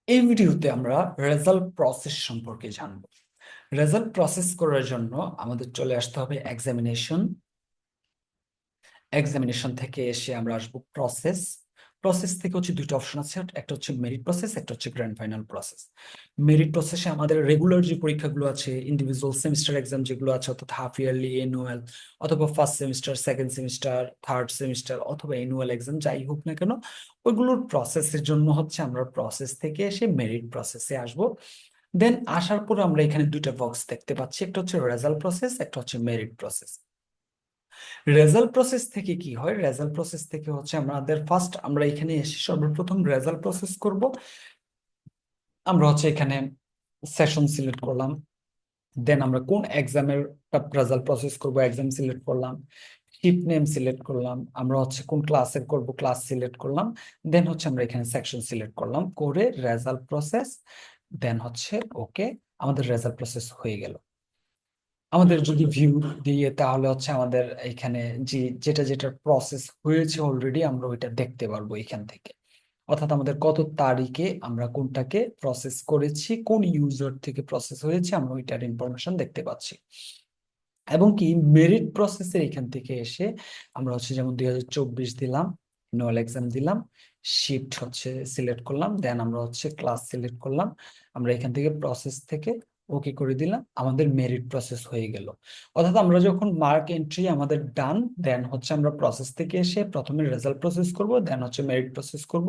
এই ভিডিওতে আমরা রেজাল্ট প্রসেস সম্পর্কে জানব। রেজাল্ট প্রসেস করার জন্য আমাদের চলে আসতে হবে এক্সামিনেশন। এক্সামিনেশন থেকে এসে আমরা আসবো প্রসেস। প্রসেস থেকে হচ্ছে দুটো অপশন আছে, একটা হচ্ছে মেরিট প্রসেস, একটা হচ্ছে গ্র্যান্ড ফাইনাল প্রসেস। মেরিট প্রসেসে আমাদের রেগুলার যে পরীক্ষাগুলো আছে, ইন্ডিভিজুয়াল সেমিস্টার এক্সাম যেগুলো আছে, অর্থাৎ হাফ ইয়ারলি, অ্যানুয়াল, অথবা first semester, second semester, third semester, অথবা অ্যানুয়াল এক্সাম, যাই হোক না কেন, ওইগুলোর প্রসেসের জন্য হচ্ছে আমরা প্রসেস থেকে এসে মেরিট প্রসেসে আসব। দেন আসার পর আমরা এখানে দুইটা বক্স দেখতে পাচ্ছি, একটা হচ্ছে রেজাল্ট প্রসেস, একটা হচ্ছে মেরিট প্রসেস। রেজাল্ট প্রসেস থেকে কি হয়? রেজাল্ট প্রসেস থেকে হচ্ছে আমাদের ফার্স্ট আমরা এখানে এসে সর্বপ্রথম রেজাল্ট প্রসেস করব। আমরা হচ্ছে এখানে সেশন সিলেক্ট করলাম, দেন আমরা কোন এক্সামের রেজাল্ট প্রসেস করব, এক্সাম সিলেক্ট করলাম, শিফট নেম সিলেক্ট করলাম, আমরা হচ্ছে কোন ক্লাসের করব, ক্লাস সিলেক্ট করলাম, দেন হচ্ছে আমরা এখানে সেকশন সিলেক্ট করলাম, করে রেজাল্ট প্রসেস, দেন হচ্ছে ওকে, আমাদের রেজাল্ট প্রসেস হয়ে গেল। আমাদের যদি ভিউ দিয়ে তাহলে হচ্ছে আমাদের এখানে যে যেটা যেটা প্রসেস হয়েছে অলরেডি আমরা ওইটা দেখতে পারবো এখান থেকে। অর্থাৎ আমাদের কত তারিখে আমরা কোনটাকে প্রসেস করেছি, কোন ইউজার থেকে প্রসেস হয়েছে, আমরা ওইটার ইনফরমেশন দেখতে পাচ্ছি। এবং কি মেরিট প্রসেসের এখান থেকে এসে আমরা হচ্ছে যেমন 2024 দিলাম, অ্যানুয়াল এক্সাম দিলাম, শিফট হচ্ছে সিলেক্ট করলাম, দেন আমরা হচ্ছে ক্লাস সিলেক্ট করলাম, আমরা এখান থেকে প্রসেস থেকে ওকে করে দিলাম, আমাদের মেরিট প্রসেস হয়ে গেল। অর্থাৎ আমরা যখন মার্ক এন্ট্রি আমাদের ডান, দেন হচ্ছে আমরা প্রসেস থেকে এসে প্রথমে রেজাল্ট প্রসেস করব, দেন হচ্ছে মেরিট প্রসেস করব।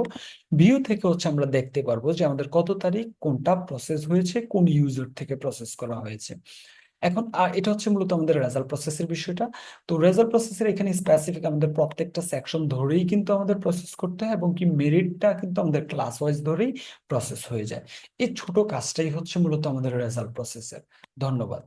ভিউ থেকে হচ্ছে আমরা দেখতে পারবো যে আমাদের কত তারিখ কোনটা প্রসেস হয়েছে, কোন ইউজার থেকে প্রসেস করা হয়েছে। এখন এটা হচ্ছে মূলত আমাদের রেজাল্ট প্রসেসের বিষয়টা। তো রেজাল্ট প্রসেসের এখানে স্পেসিফিক আমাদের প্রত্যেকটা সেকশন ধরেই কিন্তু আমাদের প্রসেস করতে হয়, এবং কি মেরিটটা কিন্তু আমাদের ক্লাস ওয়াইজ ধরেই প্রসেস হয়ে যায়। এই ছোট কাজটাই হচ্ছে মূলত আমাদের রেজাল্ট প্রসেসের। ধন্যবাদ।